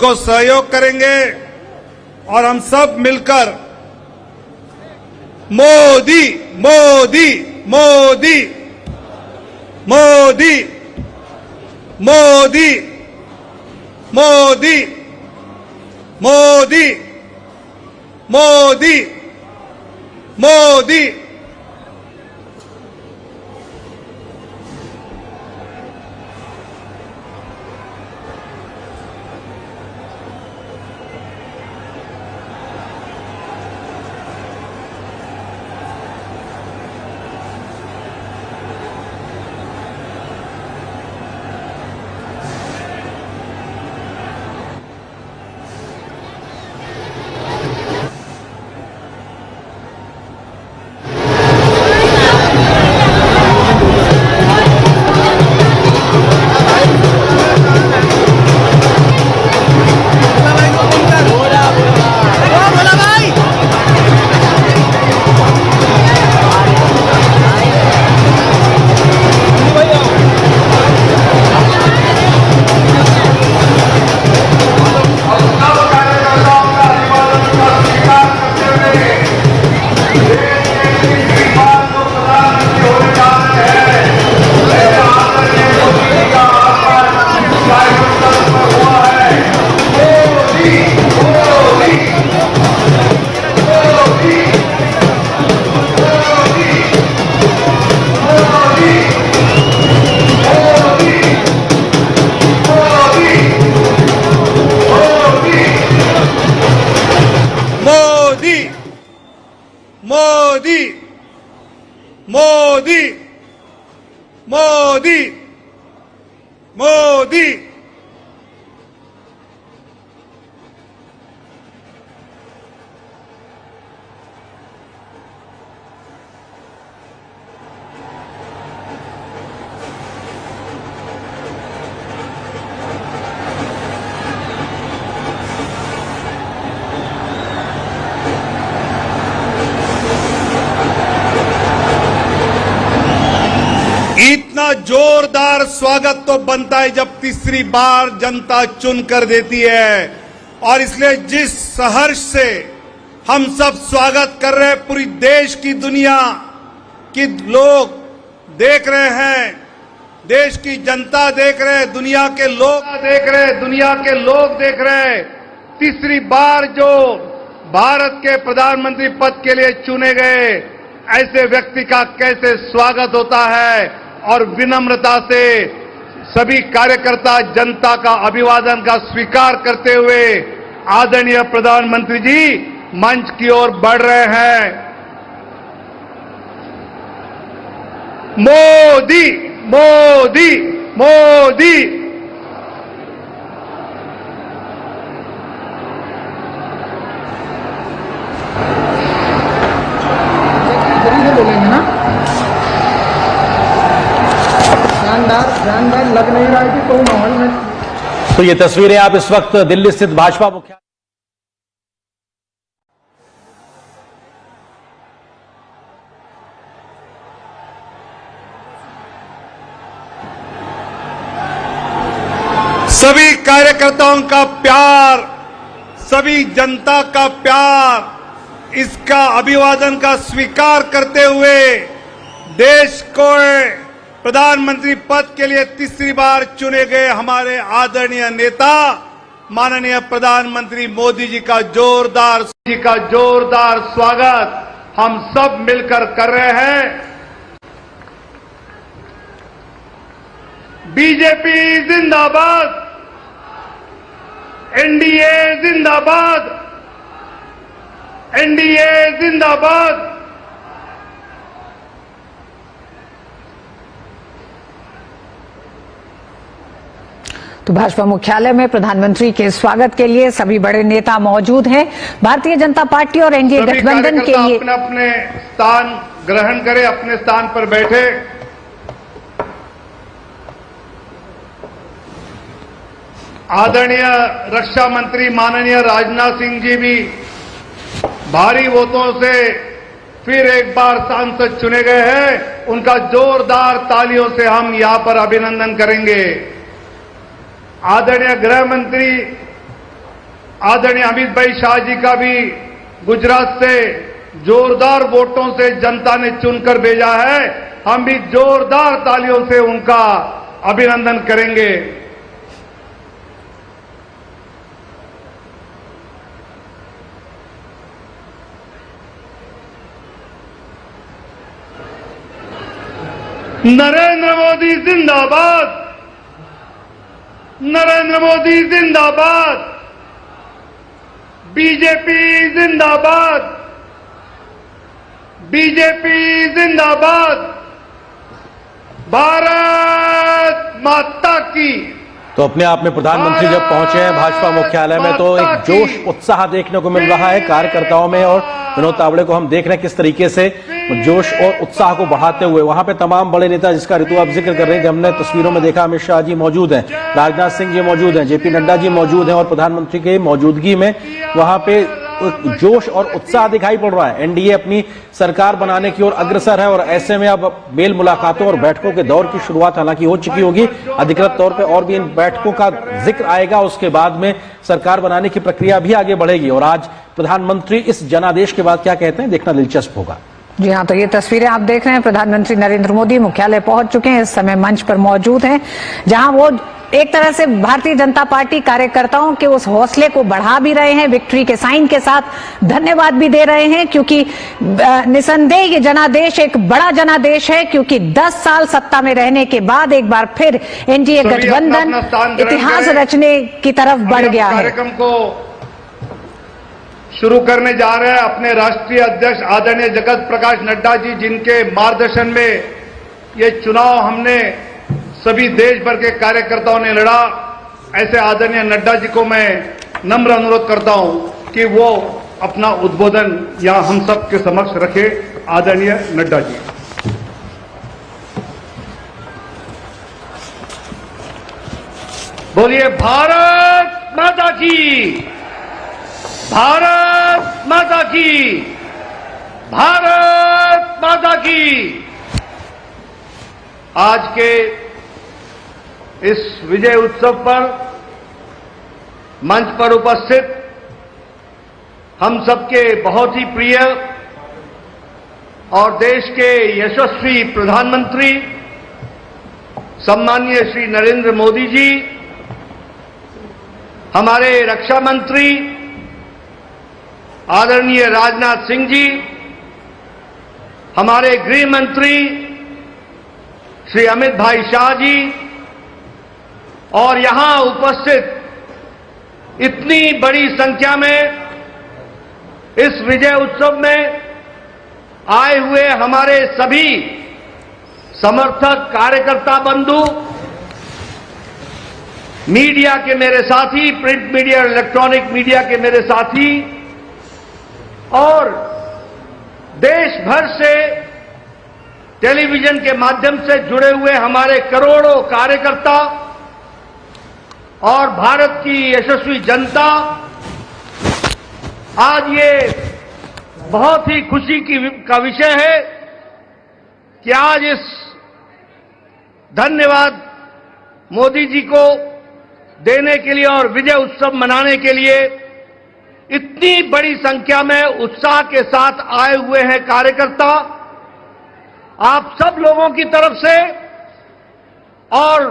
को सहयोग करेंगे और हम सब मिलकर मोदी मोदी मोदी मोदी मोदी मोदी मोदी मोदी मोदी मोदी मोदी मोदी मोदी इतना जोरदार स्वागत तो बनता है जब तीसरी बार जनता चुन कर देती है। और इसलिए जिस सहर्ष से हम सब स्वागत कर रहे हैं, पूरी देश की दुनिया की लोग देख रहे हैं, देश की जनता देख रहे हैं, दुनिया के लोग देख रहे हैं, दुनिया के लोग देख रहे हैं। तीसरी बार जो भारत के प्रधानमंत्री पद के लिए चुने गए ऐसे व्यक्ति का कैसे स्वागत होता है और विनम्रता से सभी कार्यकर्ता जनता का अभिवादन का स्वीकार करते हुए आदरणीय प्रधानमंत्री जी मंच की ओर बढ़ रहे हैं। मोदी मोदी मोदी लग नहीं रहा है कि कोई माहौल में। तो ये तस्वीरें आप इस वक्त दिल्ली स्थित भाजपा मुख्यालय सभी कार्यकर्ताओं का प्यार, सभी जनता का प्यार, इसका अभिवादन का स्वीकार करते हुए देश को प्रधानमंत्री पद के लिए तीसरी बार चुने गए हमारे आदरणीय नेता माननीय प्रधानमंत्री मोदी जी का जोरदार स्वागत हम सब मिलकर कर रहे हैं। बीजेपी जिंदाबाद, एनडीए जिंदाबाद, एनडीए जिंदाबाद। तो भाजपा मुख्यालय में प्रधानमंत्री के स्वागत के लिए सभी बड़े नेता मौजूद हैं। भारतीय जनता पार्टी और एनडीए गठबंधन के लिए अपने अपने स्थान ग्रहण करें, अपने स्थान पर बैठे। आदरणीय रक्षा मंत्री माननीय राजनाथ सिंह जी भी भारी वोटों से फिर एक बार सांसद चुने गए हैं। उनका जोरदार तालियों से हम यहां पर अभिनंदन करेंगे। आदरणीय गृह मंत्री आदरणीय अमित भाई शाह जी का भी गुजरात से जोरदार वोटों से जनता ने चुनकर भेजा है। हम भी जोरदार तालियों से उनका अभिनंदन करेंगे। नरेंद्र मोदी जिंदाबाद, नरेंद्र मोदी जिंदाबाद, बीजेपी जिंदाबाद, बीजेपी जिंदाबाद, भारत माता की। तो अपने आप में प्रधानमंत्री जब पहुंचे हैं भाजपा मुख्यालय में तो एक जोश उत्साह देखने को मिल रहा है कार्यकर्ताओं में, और विनोद तावड़े को हम देख रहे हैं किस तरीके से जोश और उत्साह को बढ़ाते हुए वहां पे तमाम बड़े नेता, जिसका ऋतु आप जिक्र कर रहे थे, हमने तस्वीरों में देखा अमित शाह जी मौजूद हैं, राजनाथ सिंह जी मौजूद हैं, जेपी नड्डा जी मौजूद हैं, और प्रधानमंत्री की मौजूदगी में वहां पे जोश और उत्साह दिखाई पड़ रहा है। एनडीए अपनी सरकार बनाने की ओर अग्रसर है, और ऐसे में अब मेल मुलाकातों और बैठकों के दौर की शुरुआत हालांकि हो चुकी होगी अधिकृत तौर पे, और भी इन बैठकों का जिक्र आएगा। उसके बाद में सरकार बनाने की प्रक्रिया भी आगे बढ़ेगी, और आज प्रधानमंत्री इस जनादेश के बाद क्या कहते हैं देखना दिलचस्प होगा। जी हाँ, तो ये तस्वीरें आप देख रहे हैं, प्रधानमंत्री नरेंद्र मोदी मुख्यालय पहुंच चुके हैं, इस समय मंच पर मौजूद हैं, जहां वो एक तरह से भारतीय जनता पार्टी कार्यकर्ताओं के उस हौसले को बढ़ा भी रहे हैं, विक्ट्री के साइन के साथ धन्यवाद भी दे रहे हैं, क्योंकि निसंदेह ये जनादेश एक बड़ा जनादेश है, क्योंकि 10 साल सत्ता में रहने के बाद एक बार फिर एनडीए गठबंधन इतिहास रचने की तरफ बढ़ गया है। कार्यक्रम को शुरू करने जा रहे हैं अपने राष्ट्रीय अध्यक्ष आदरणीय जगत प्रकाश नड्डा जी, जिनके मार्गदर्शन में ये चुनाव हमने सभी देश भर के कार्यकर्ताओं ने लड़ा। ऐसे आदरणीय नड्डा जी को मैं नम्र अनुरोध करता हूं कि वो अपना उद्बोधन यहां हम सब के समक्ष रखे। आदरणीय नड्डा जी। बोलिए भारत माता की, भारत माता की, भारत माता की। आज के इस विजय उत्सव पर मंच पर उपस्थित हम सबके बहुत ही प्रिय और देश के यशस्वी प्रधानमंत्री सम्माननीय श्री नरेंद्र मोदी जी, हमारे रक्षा मंत्री आदरणीय राजनाथ सिंह जी, हमारे गृह मंत्री श्री अमित भाई शाह जी, और यहां उपस्थित इतनी बड़ी संख्या में इस विजय उत्सव में आए हुए हमारे सभी समर्थक कार्यकर्ता बंधु, मीडिया के मेरे साथी, प्रिंट मीडिया और इलेक्ट्रॉनिक मीडिया के मेरे साथी, और देश भर से टेलीविजन के माध्यम से जुड़े हुए हमारे करोड़ों कार्यकर्ता और भारत की यशस्वी जनता, आज ये बहुत ही खुशी का विषय है कि आज इस धन्यवाद मोदी जी को देने के लिए और विजय उत्सव मनाने के लिए इतनी बड़ी संख्या में उत्साह के साथ आए हुए हैं कार्यकर्ता। आप सब लोगों की तरफ से और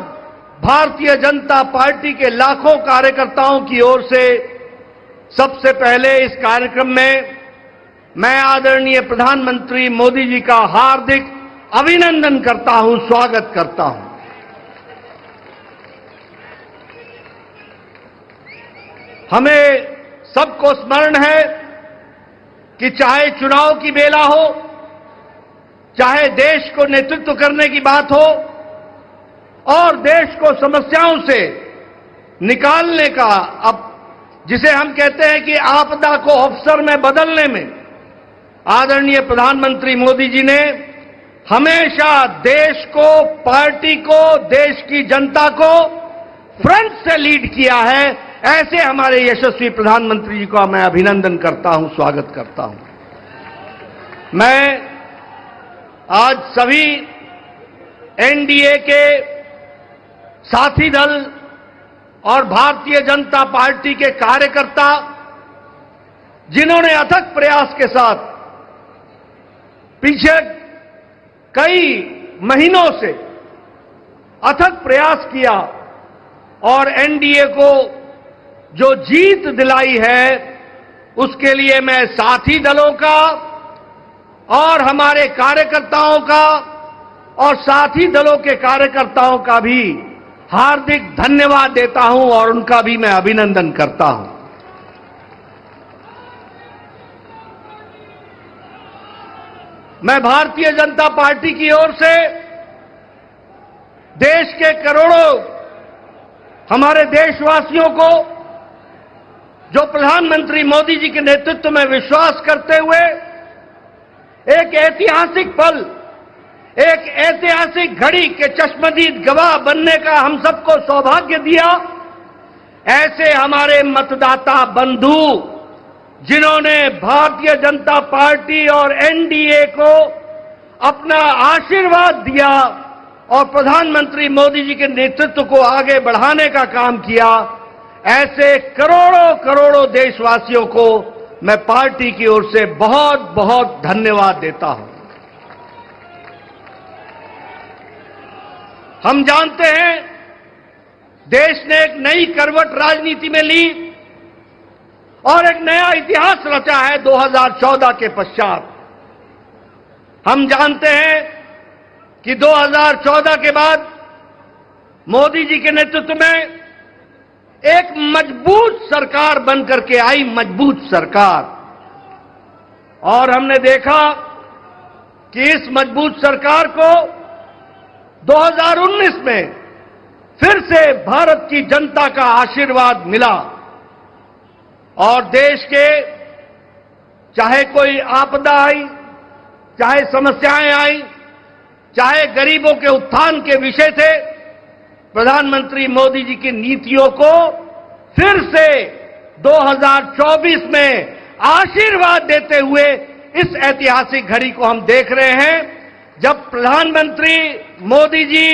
भारतीय जनता पार्टी के लाखों कार्यकर्ताओं की ओर से सबसे पहले इस कार्यक्रम में मैं आदरणीय प्रधानमंत्री मोदी जी का हार्दिक अभिनंदन करता हूं, स्वागत करता हूं। हमें सबको स्मरण है कि चाहे चुनाव की बेला हो, चाहे देश को नेतृत्व करने की बात हो और देश को समस्याओं से निकालने का, अब जिसे हम कहते हैं कि आपदा को अवसर में बदलने में आदरणीय प्रधानमंत्री मोदी जी ने हमेशा देश को, पार्टी को, देश की जनता को फ्रंट से लीड किया है। ऐसे हमारे यशस्वी प्रधानमंत्री जी का मैं अभिनंदन करता हूं, स्वागत करता हूं। मैं आज सभी एनडीए के साथी दल और भारतीय जनता पार्टी के कार्यकर्ता जिन्होंने अथक प्रयास के साथ पीछे कई महीनों से अथक प्रयास किया और एनडीए को जो जीत दिलाई है, उसके लिए मैं साथी दलों का और हमारे कार्यकर्ताओं का और साथी दलों के कार्यकर्ताओं का भी हार्दिक धन्यवाद देता हूं और उनका भी मैं अभिनंदन करता हूं। मैं भारतीय जनता पार्टी की ओर से देश के करोड़ों हमारे देशवासियों को जो प्रधानमंत्री मोदी जी के नेतृत्व में विश्वास करते हुए एक ऐतिहासिक पल, एक ऐतिहासिक घड़ी के चश्मदीद गवाह बनने का हम सबको सौभाग्य दिया, ऐसे हमारे मतदाता बंधु जिन्होंने भारतीय जनता पार्टी और एनडीए को अपना आशीर्वाद दिया और प्रधानमंत्री मोदी जी के नेतृत्व को आगे बढ़ाने का काम किया, ऐसे करोड़ों करोड़ों देशवासियों को मैं पार्टी की ओर से बहुत बहुत धन्यवाद देता हूं। हम जानते हैं देश ने एक नई करवट राजनीति में ली और एक नया इतिहास रचा है 2014 के पश्चात। हम जानते हैं कि 2014 के बाद मोदी जी के नेतृत्व में एक मजबूत सरकार बनकर के आई, मजबूत सरकार, और हमने देखा कि इस मजबूत सरकार को 2019 में फिर से भारत की जनता का आशीर्वाद मिला और देश के चाहे कोई आपदा आई, चाहे समस्याएं आई, चाहे गरीबों के उत्थान के विषय थे, प्रधानमंत्री मोदी जी की नीतियों को फिर से 2024 में आशीर्वाद देते हुए इस ऐतिहासिक घड़ी को हम देख रहे हैं, जब प्रधानमंत्री मोदी जी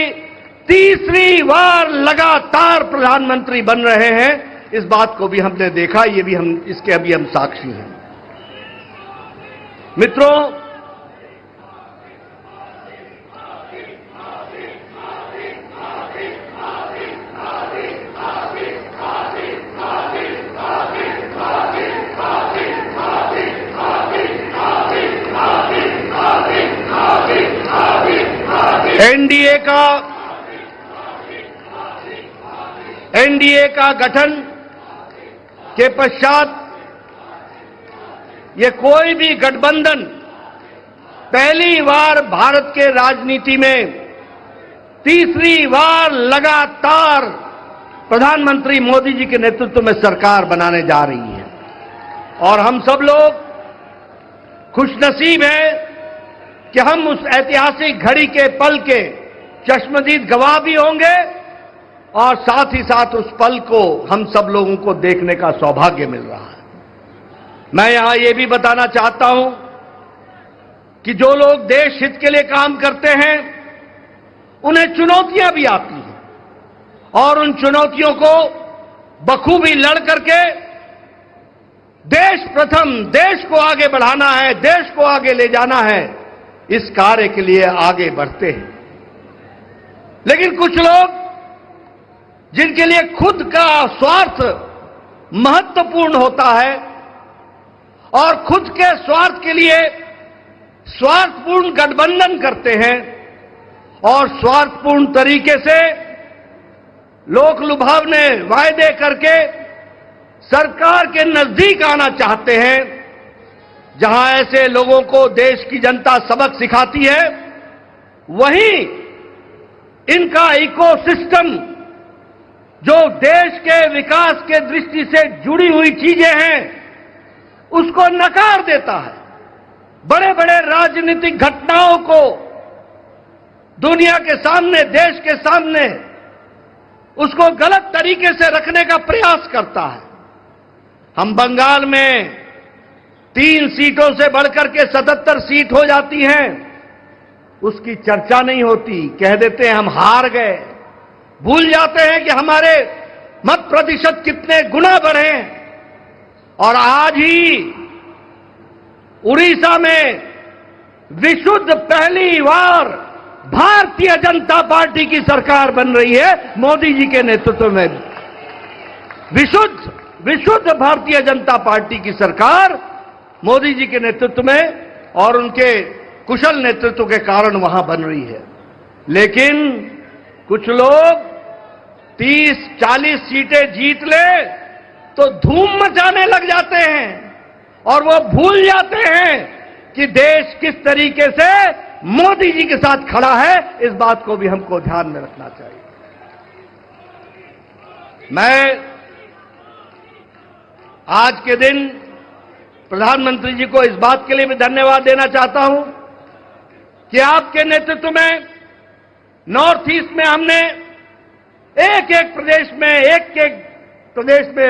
तीसरी बार लगातार प्रधानमंत्री बन रहे हैं। इस बात को भी हमने देखा, ये भी हम इसके अभी हम साक्षी हैं। मित्रों, एनडीए का गठन के पश्चात ये कोई भी गठबंधन पहली बार भारत के राजनीति में तीसरी बार लगातार प्रधानमंत्री मोदी जी के नेतृत्व में सरकार बनाने जा रही है और हम सब लोग खुशनसीब हैं कि हम उस ऐतिहासिक घड़ी के पल के चश्मदीद गवाह भी होंगे और साथ ही साथ उस पल को हम सब लोगों को देखने का सौभाग्य मिल रहा है। मैं यहां ये भी बताना चाहता हूं कि जो लोग देश हित के लिए काम करते हैं उन्हें चुनौतियां भी आती हैं और उन चुनौतियों को बखूबी लड़ करके देश प्रथम, देश को आगे बढ़ाना है, देश को आगे ले जाना है, इस कार्य के लिए आगे बढ़ते हैं। लेकिन कुछ लोग जिनके लिए खुद का स्वार्थ महत्वपूर्ण होता है और खुद के स्वार्थ के लिए स्वार्थपूर्ण गठबंधन करते हैं और स्वार्थपूर्ण तरीके से लोक लुभावने वायदे करके सरकार के नजदीक आना चाहते हैं, जहां ऐसे लोगों को देश की जनता सबक सिखाती है, वहीं इनका इकोसिस्टम जो देश के विकास के दृष्टि से जुड़ी हुई चीजें हैं उसको नकार देता है। बड़े बड़े राजनीतिक घटनाओं को दुनिया के सामने, देश के सामने उसको गलत तरीके से रखने का प्रयास करता है। हम बंगाल में 3 सीटों से बढ़कर के 77 सीट हो जाती हैं, उसकी चर्चा नहीं होती, कह देते हैं हम हार गए, भूल जाते हैं कि हमारे मत प्रतिशत कितने गुना बढ़े हैं। और आज ही उड़ीसा में विशुद्ध पहली बार भारतीय जनता पार्टी की सरकार बन रही है, मोदी जी के नेतृत्व में। विशुद्ध भारतीय जनता पार्टी की सरकार मोदी जी के नेतृत्व में और उनके कुशल नेतृत्व के कारण वहां बन रही है। लेकिन कुछ लोग 30-40 सीटें जीत ले तो धूम मचाने लग जाते हैं और वो भूल जाते हैं कि देश किस तरीके से मोदी जी के साथ खड़ा है। इस बात को भी हमको ध्यान में रखना चाहिए। मैं आज के दिन प्रधानमंत्री जी को इस बात के लिए भी धन्यवाद देना चाहता हूं कि आपके नेतृत्व में नॉर्थ ईस्ट में हमने एक एक प्रदेश में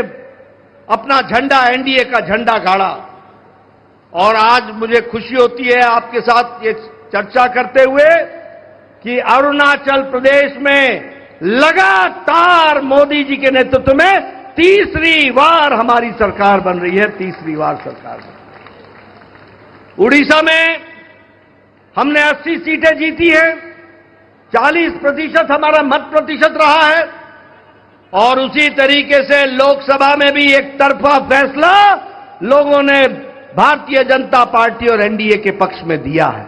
अपना झंडा, एनडीए का झंडा गाड़ा। और आज मुझे खुशी होती है आपके साथ ये चर्चा करते हुए कि अरुणाचल प्रदेश में लगातार मोदी जी के नेतृत्व में तीसरी बार हमारी सरकार बन रही है, तीसरी बार सरकार बन रही है। उड़ीसा में हमने 80 सीटें जीती हैं, 40% हमारा मत प्रतिशत रहा है। और उसी तरीके से लोकसभा में भी एक तरफा फैसला लोगों ने भारतीय जनता पार्टी और एनडीए के पक्ष में दिया है।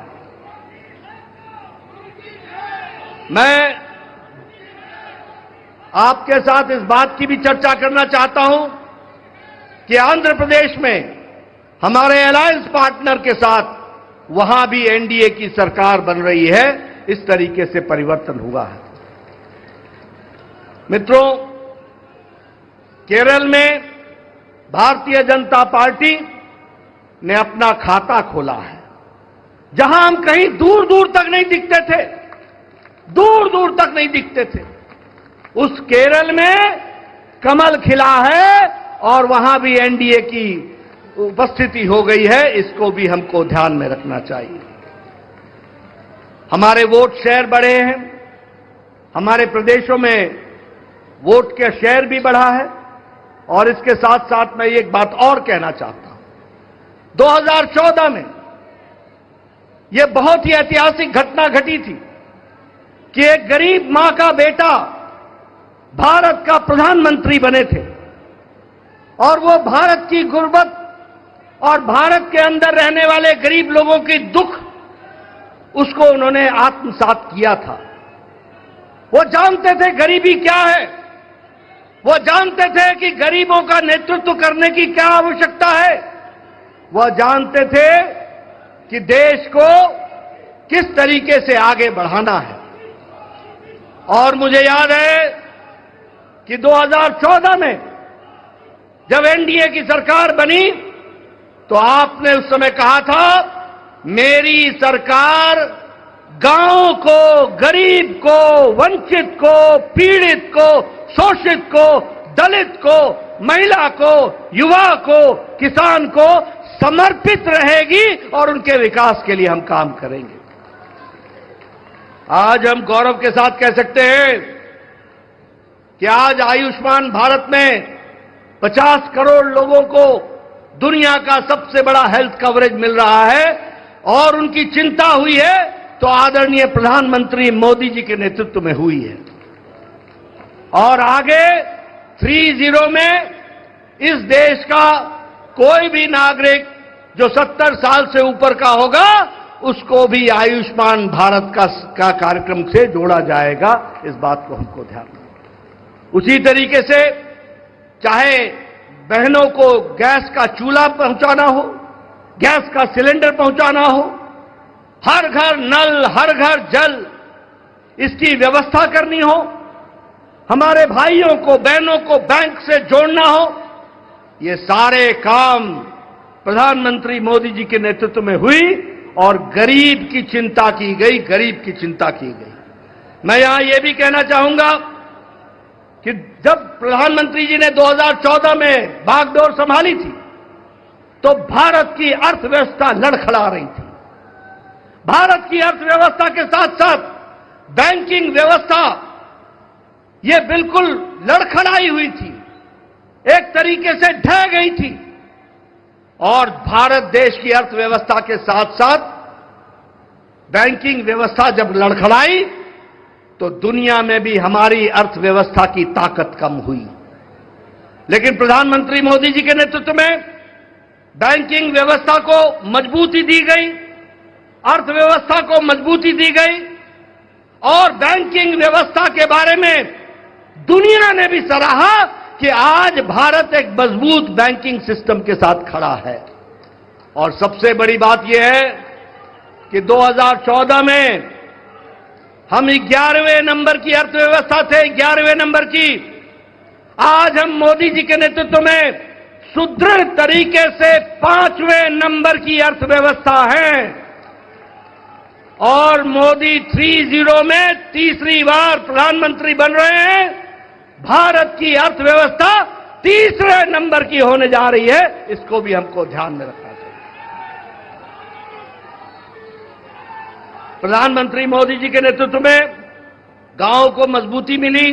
मैं आपके साथ इस बात की भी चर्चा करना चाहता हूं कि आंध्र प्रदेश में हमारे अलायंस पार्टनर के साथ वहां भी एनडीए की सरकार बन रही है। इस तरीके से परिवर्तन हुआ है। मित्रों, केरल में भारतीय जनता पार्टी ने अपना खाता खोला है, जहां हम कहीं दूर दूर तक नहीं दिखते थे, दूर दूर तक नहीं दिखते थे। उस केरल में कमल खिला है और वहां भी एनडीए की उपस्थिति हो गई है। इसको भी हमको ध्यान में रखना चाहिए। हमारे वोट शेयर बढ़े हैं, हमारे प्रदेशों में वोट का शेयर भी बढ़ा है। और इसके साथ साथ मैं एक बात और कहना चाहता हूं। 2014 में यह बहुत ही ऐतिहासिक घटना घटी थी कि एक गरीब मां का बेटा भारत का प्रधानमंत्री बने थे और वो भारत की गुर्बत और भारत के अंदर रहने वाले गरीब लोगों की दुख, उसको उन्होंने आत्मसात किया था। वो जानते थे गरीबी क्या है, वो जानते थे कि गरीबों का नेतृत्व करने की क्या आवश्यकता है, वह जानते थे कि देश को किस तरीके से आगे बढ़ाना है। और मुझे याद है कि 2014 में जब एनडीए की सरकार बनी तो आपने उस समय कहा था, मेरी सरकार गांव को, गरीब को, वंचित को, पीड़ित को, शोषित को, दलित को, महिला को, युवा को, किसान को समर्पित रहेगी और उनके विकास के लिए हम काम करेंगे। आज हम गौरव के साथ कह सकते हैं कि आज आयुष्मान भारत में 50 करोड़ लोगों को दुनिया का सबसे बड़ा हेल्थ कवरेज मिल रहा है। और उनकी चिंता हुई है तो आदरणीय प्रधानमंत्री मोदी जी के नेतृत्व में हुई है। और आगे 30 में इस देश का कोई भी नागरिक जो 70 साल से ऊपर का होगा, उसको भी आयुष्मान भारत का कार्यक्रम से जोड़ा जाएगा। इस बात को हमको ध्यान रखना। उसी तरीके से चाहे बहनों को गैस का चूल्हा पहुंचाना हो, गैस का सिलेंडर पहुंचाना हो, हर घर नल, हर घर जल, इसकी व्यवस्था करनी हो, हमारे भाइयों को, बहनों को बैंक से जोड़ना हो, ये सारे काम प्रधानमंत्री मोदी जी के नेतृत्व में हुई और गरीब की चिंता की गई, गरीब की चिंता की गई। मैं यहां यह भी कहना चाहूंगा कि जब प्रधानमंत्री जी ने 2014 में बागडोर संभाली थी तो भारत की अर्थव्यवस्था लड़खड़ा रही थी। भारत की अर्थव्यवस्था के साथ साथ बैंकिंग व्यवस्था ये बिल्कुल लड़खड़ाई हुई थी, एक तरीके से ढह गई थी। और भारत देश की अर्थव्यवस्था के साथ साथ बैंकिंग व्यवस्था जब लड़खड़ाई तो दुनिया में भी हमारी अर्थव्यवस्था की ताकत कम हुई। लेकिन प्रधानमंत्री मोदी जी के नेतृत्व में बैंकिंग व्यवस्था को मजबूती दी गई, अर्थव्यवस्था को मजबूती दी गई और बैंकिंग व्यवस्था के बारे में दुनिया ने भी सराहा कि आज भारत एक मजबूत बैंकिंग सिस्टम के साथ खड़ा है। और सबसे बड़ी बात यह है कि 2014 में हम 11वें नंबर की अर्थव्यवस्था थे, 11वें नंबर की। आज हम मोदी जी के नेतृत्व में सुदृढ़ तरीके से 5वें नंबर की अर्थव्यवस्था है और मोदी 30 में तीसरी बार प्रधानमंत्री बन रहे हैं। भारत की अर्थव्यवस्था तीसरे नंबर की होने जा रही है, इसको भी हमको ध्यान में रखना चाहिए। प्रधानमंत्री मोदी जी के नेतृत्व में गांवों को मजबूती मिली,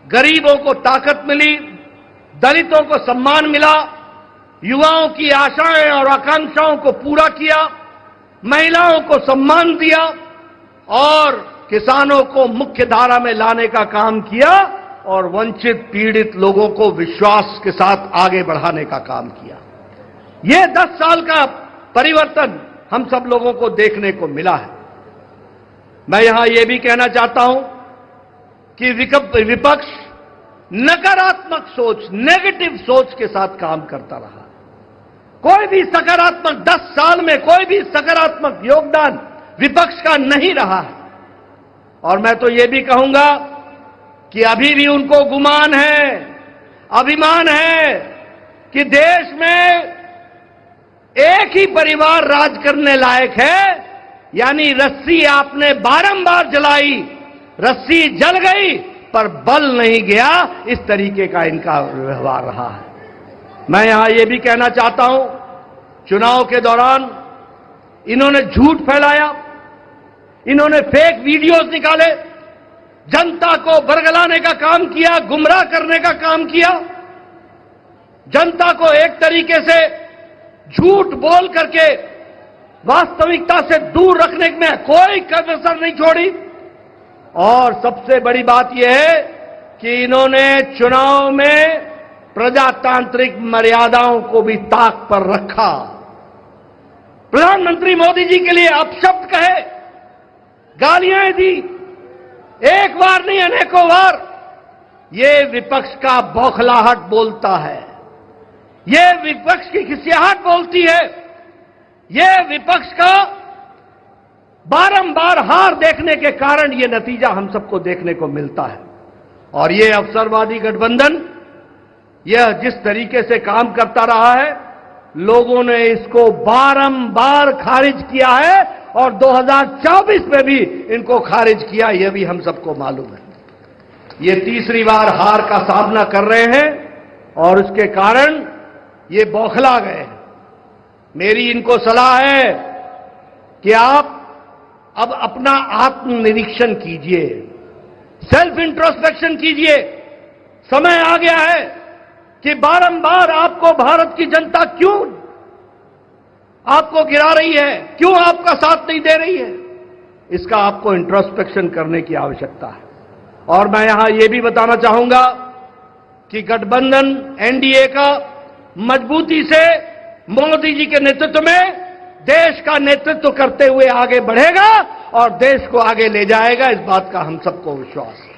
गरीबों को ताकत मिली, दलितों को सम्मान मिला, युवाओं की आशाएं और आकांक्षाओं को पूरा किया, महिलाओं को सम्मान दिया और किसानों को मुख्य धारा में लाने का काम किया और वंचित पीड़ित लोगों को विश्वास के साथ आगे बढ़ाने का काम किया। यह 10 साल का परिवर्तन हम सब लोगों को देखने को मिला है। मैं यहां यह भी कहना चाहता हूं कि विपक्ष नकारात्मक सोच, नेगेटिव सोच के साथ काम करता रहा। कोई भी सकारात्मक 10 साल में कोई भी सकारात्मक योगदान विपक्ष का नहीं रहा है। और मैं तो यह भी कहूंगा कि अभी भी उनको गुमान है, अभिमान है कि देश में एक ही परिवार राज करने लायक है। यानी रस्सी आपने बारंबार जलाई, रस्सी जल गई पर बल नहीं गया, इस तरीके का इनका व्यवहार रहा है। मैं यहां यह भी कहना चाहता हूं, चुनाव के दौरान इन्होंने झूठ फैलाया, इन्होंने फेक वीडियोस निकाले, जनता को बरगलाने का काम किया, गुमराह करने का काम किया, जनता को एक तरीके से झूठ बोल करके वास्तविकता से दूर रखने में कोई कसर नहीं छोड़ी। और सबसे बड़ी बात यह है कि इन्होंने चुनाव में प्रजातांत्रिक मर्यादाओं को भी ताक पर रखा। प्रधानमंत्री मोदी जी के लिए अपशब्द कहे, गालियां दी, एक बार नहीं अनेकों बार। यह विपक्ष का बौखलाहट बोलता है, यह विपक्ष की खिसियाहट बोलती है, यह विपक्ष का बारंबार हार देखने के कारण यह नतीजा हम सबको देखने को मिलता है। और यह अवसरवादी गठबंधन यह जिस तरीके से काम करता रहा है, लोगों ने इसको बारंबार खारिज किया है और 2024 में भी इनको खारिज किया, यह भी हम सबको मालूम है। ये तीसरी बार हार का सामना कर रहे हैं और उसके कारण ये बौखला गए हैं। मेरी इनको सलाह है कि आप अब अपना आत्मनिरीक्षण कीजिए, सेल्फ इंट्रोस्पेक्शन कीजिए। समय आ गया है कि बारंबार आपको भारत की जनता क्यों आपको गिरा रही है, क्यों आपका साथ नहीं दे रही है, इसका आपको इंट्रोस्पेक्शन करने की आवश्यकता है। और मैं यहां यह भी बताना चाहूंगा कि गठबंधन एनडीए का मजबूती से मोदी जी के नेतृत्व में देश का नेतृत्व करते हुए आगे बढ़ेगा और देश को आगे ले जाएगा, इस बात का हम सबको विश्वास है।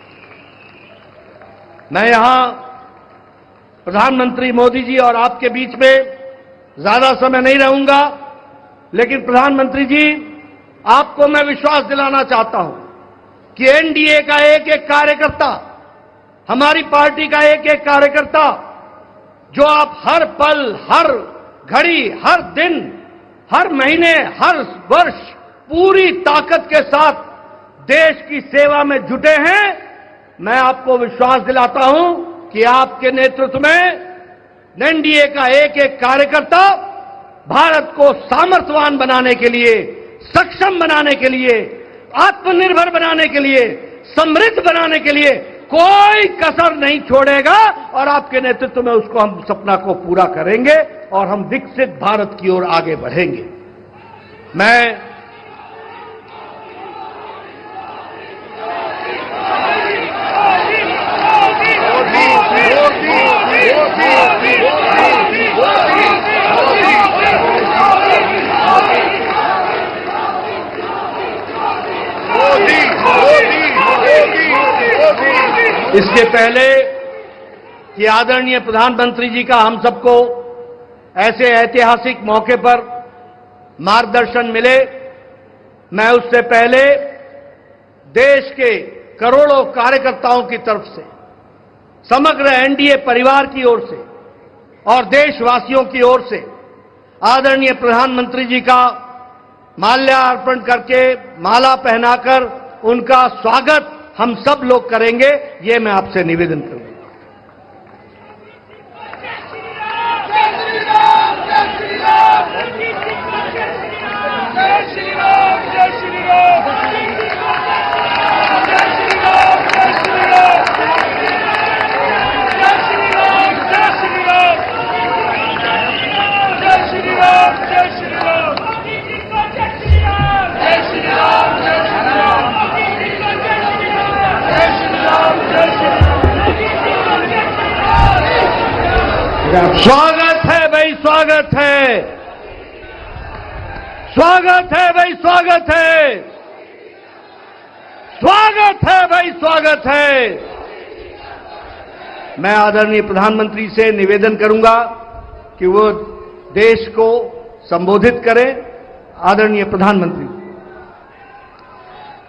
मैं यहां प्रधानमंत्री मोदी जी और आपके बीच में ज्यादा समय नहीं रहूंगा, लेकिन प्रधानमंत्री जी आपको मैं विश्वास दिलाना चाहता हूं कि एनडीए का एक एक कार्यकर्ता, हमारी पार्टी का एक एक कार्यकर्ता, जो आप हर पल, हर घड़ी, हर दिन, हर महीने, हर वर्ष पूरी ताकत के साथ देश की सेवा में जुटे हैं, मैं आपको विश्वास दिलाता हूं कि आपके नेतृत्व में एनडीए का एक एक कार्यकर्ता भारत को सामर्थ्यवान बनाने के लिए, सक्षम बनाने के लिए, आत्मनिर्भर बनाने के लिए, समृद्ध बनाने के लिए कोई कसर नहीं छोड़ेगा और आपके नेतृत्व में उसको हम सपना को पूरा करेंगे और हम विकसित भारत की ओर आगे बढ़ेंगे। मैं इसके पहले कि आदरणीय प्रधानमंत्री जी का हम सबको ऐसे ऐतिहासिक मौके पर मार्गदर्शन मिले, मैं उससे पहले देश के करोड़ों कार्यकर्ताओं की तरफ से, समग्र एनडीए परिवार की ओर से और देशवासियों की ओर से आदरणीय प्रधानमंत्री जी का माल्यार्पण करके माला पहनाकर उनका स्वागत हम सब लोग करेंगे, ये मैं आपसे निवेदन करूंगा। स्वागत है भाई, स्वागत है, स्वागत है भाई, स्वागत है, स्वागत है भाई, स्वागत है। मैं आदरणीय प्रधानमंत्री से निवेदन करूंगा कि वो देश को संबोधित करें। आदरणीय प्रधानमंत्री।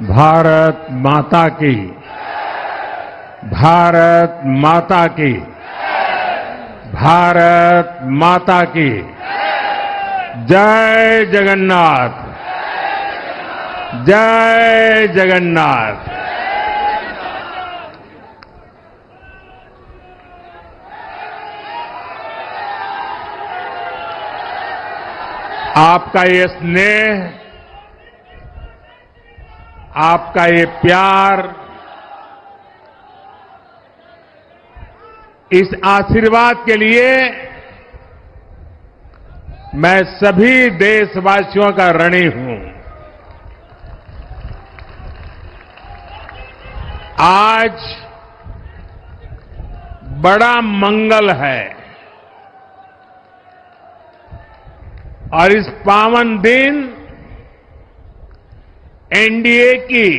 भारत माता की, भारत माता की, भारत माता की जय जगन्नाथ, जय जगन्नाथ। आपका ये स्नेह, आपका ये प्यार, इस आशीर्वाद के लिए मैं सभी देशवासियों का ऋणी हूं। आज बड़ा मंगल है और इस पावन दिन एनडीए की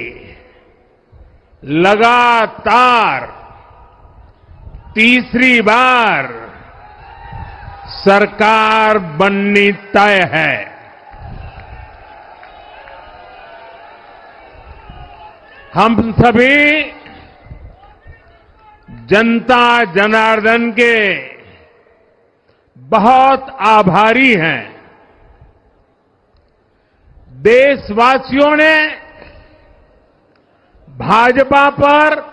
लगातार तीसरी बार सरकार बननी तय है। हम सभी जनता जनार्दन के बहुत आभारी हैं। देशवासियों ने भाजपा पर,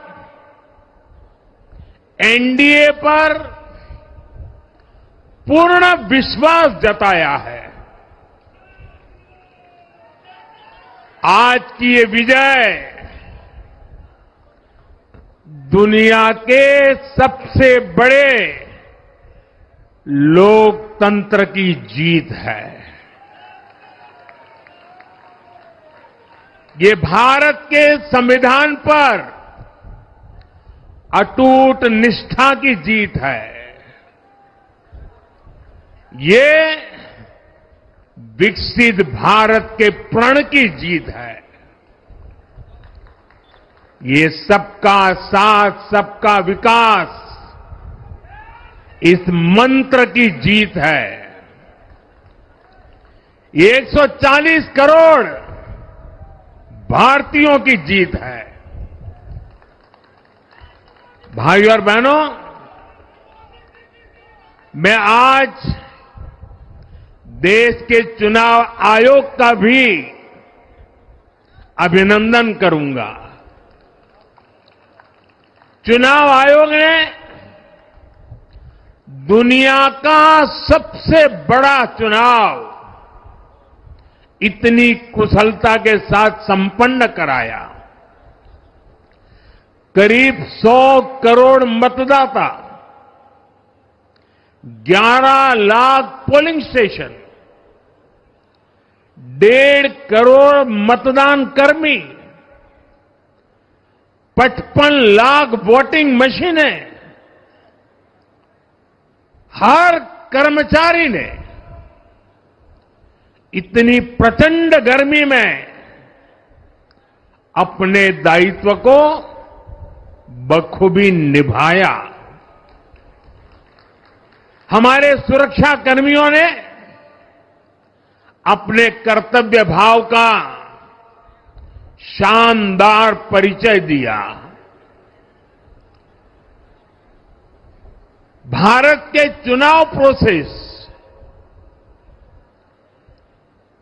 एनडीए पर पूर्ण विश्वास जताया है। आज की ये विजय दुनिया के सबसे बड़े लोकतंत्र की जीत है। ये भारत के संविधान पर अटूट निष्ठा की जीत है। ये विकसित भारत के प्रण की जीत है। ये सबका साथ, सबका विकास, इस मंत्र की जीत है। ये 140 करोड़ भारतीयों की जीत है। भाइयों और बहनों, मैं आज देश के चुनाव आयोग का भी अभिनंदन करूंगा। चुनाव आयोग ने दुनिया का सबसे बड़ा चुनाव इतनी कुशलता के साथ संपन्न कराया। करीब 100 करोड़ मतदाता, 11 लाख पोलिंग स्टेशन, 1.5 करोड़ मतदान कर्मी, 55 लाख वोटिंग मशीनें, हर कर्मचारी ने इतनी प्रचंड गर्मी में अपने दायित्व को बखूबी निभाया। हमारे सुरक्षा कर्मियों ने अपने कर्तव्य भाव का शानदार परिचय दिया। भारत के चुनाव प्रोसेस,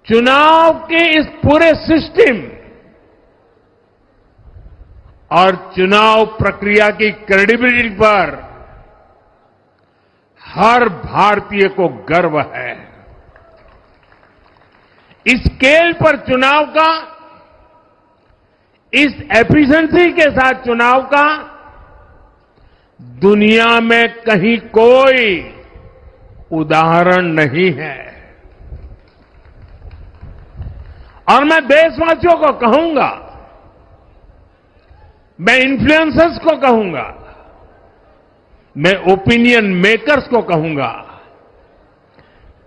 चुनाव के इस पूरे सिस्टम और चुनाव प्रक्रिया की क्रेडिबिलिटी पर हर भारतीय को गर्व है। इस स्केल पर चुनाव का, इस एफिशिएंसी के साथ चुनाव का दुनिया में कहीं कोई उदाहरण नहीं है। और मैं देशवासियों को कहूंगा, मैं इन्फ्लुएंसर्स को कहूंगा, मैं ओपिनियन मेकर्स को कहूंगा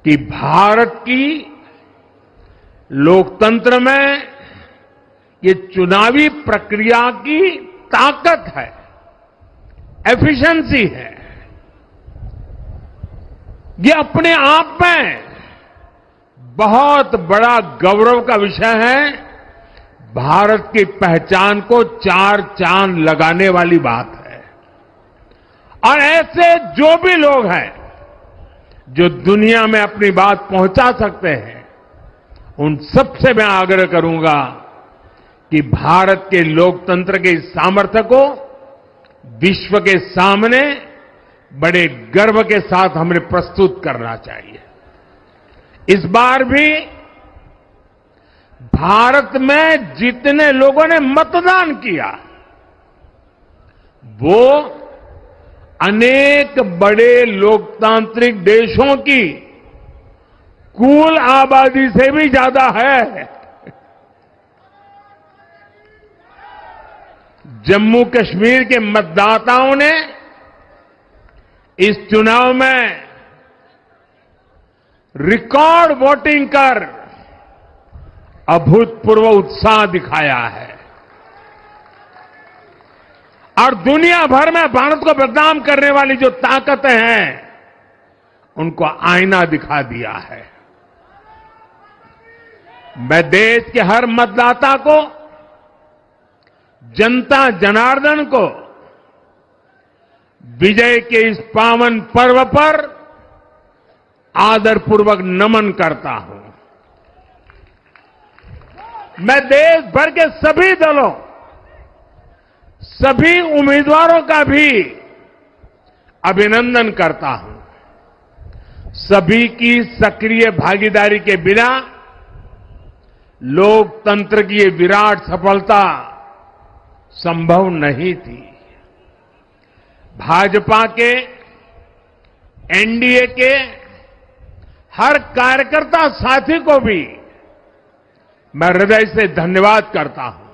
कि भारत की लोकतंत्र में ये चुनावी प्रक्रिया की ताकत है, एफिशिएंसी है। ये अपने आप में बहुत बड़ा गौरव का विषय है। भारत की पहचान को 4 चांद लगाने वाली बात है। और ऐसे जो भी लोग हैं जो दुनिया में अपनी बात पहुंचा सकते हैं, उन सबसे मैं आग्रह करूंगा कि भारत के लोकतंत्र के इस सामर्थ्य को विश्व के सामने बड़े गर्व के साथ हमें प्रस्तुत करना चाहिए। इस बार भी भारत में जितने लोगों ने मतदान किया, वो अनेक बड़े लोकतांत्रिक देशों की कुल आबादी से भी ज्यादा है। जम्मू कश्मीर के मतदाताओं ने इस चुनाव में रिकॉर्ड वोटिंग कर अभूतपूर्व उत्साह दिखाया है और दुनिया भर में भारत को बदनाम करने वाली जो ताकतें हैं, उनको आईना दिखा दिया है। मैं देश के हर मतदाता को, जनता जनार्दन को विजय के इस पावन पर्व पर आदरपूर्वक नमन करता हूं। मैं देश भर के सभी दलों, सभी उम्मीदवारों का भी अभिनंदन करता हूं। सभी की सक्रिय भागीदारी के बिना लोकतंत्र की ये विराट सफलता संभव नहीं थी। भाजपा के, एनडीए के हर कार्यकर्ता साथी को भी मैं हृदय से धन्यवाद करता हूं।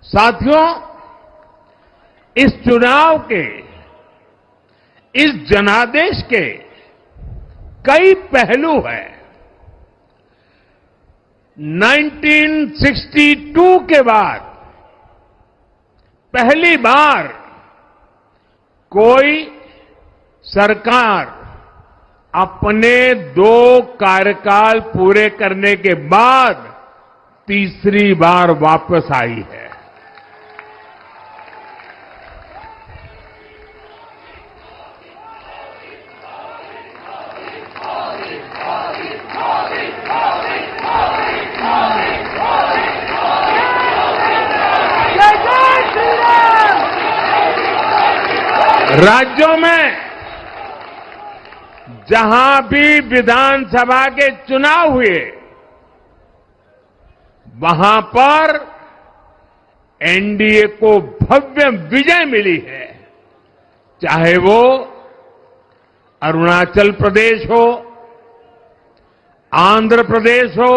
साथियों, इस चुनाव के, इस जनादेश के कई पहलू हैं। 1962 के बाद पहली बार कोई सरकार अपने 2 कार्यकाल पूरे करने के बाद तीसरी बार वापस आई है। राज्यों में जहां भी विधानसभा के चुनाव हुए, वहां पर एनडीए को भव्य विजय मिली है, चाहे वो अरुणाचल प्रदेश हो, आंध्र प्रदेश हो,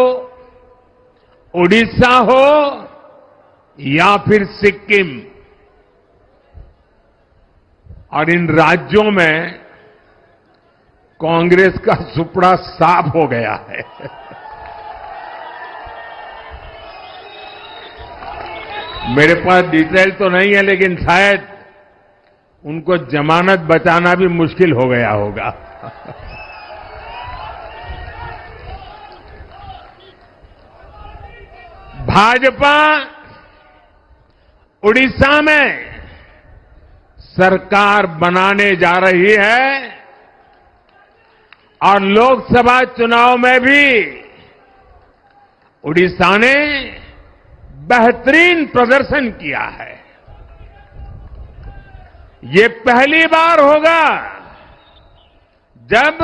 उड़ीसा हो या फिर सिक्किम। और इन राज्यों में कांग्रेस का सुपड़ा साफ हो गया है। मेरे पास डिटेल तो नहीं है, लेकिन शायद उनको जमानत बचाना भी मुश्किल हो गया होगा। भाजपा उड़ीसा में सरकार बनाने जा रही है और लोकसभा चुनाव में भी उड़ीसा ने बेहतरीन प्रदर्शन किया है। ये पहली बार होगा जब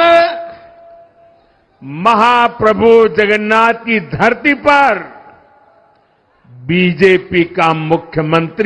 महाप्रभु जगन्नाथ की धरती पर बीजेपी का मुख्यमंत्री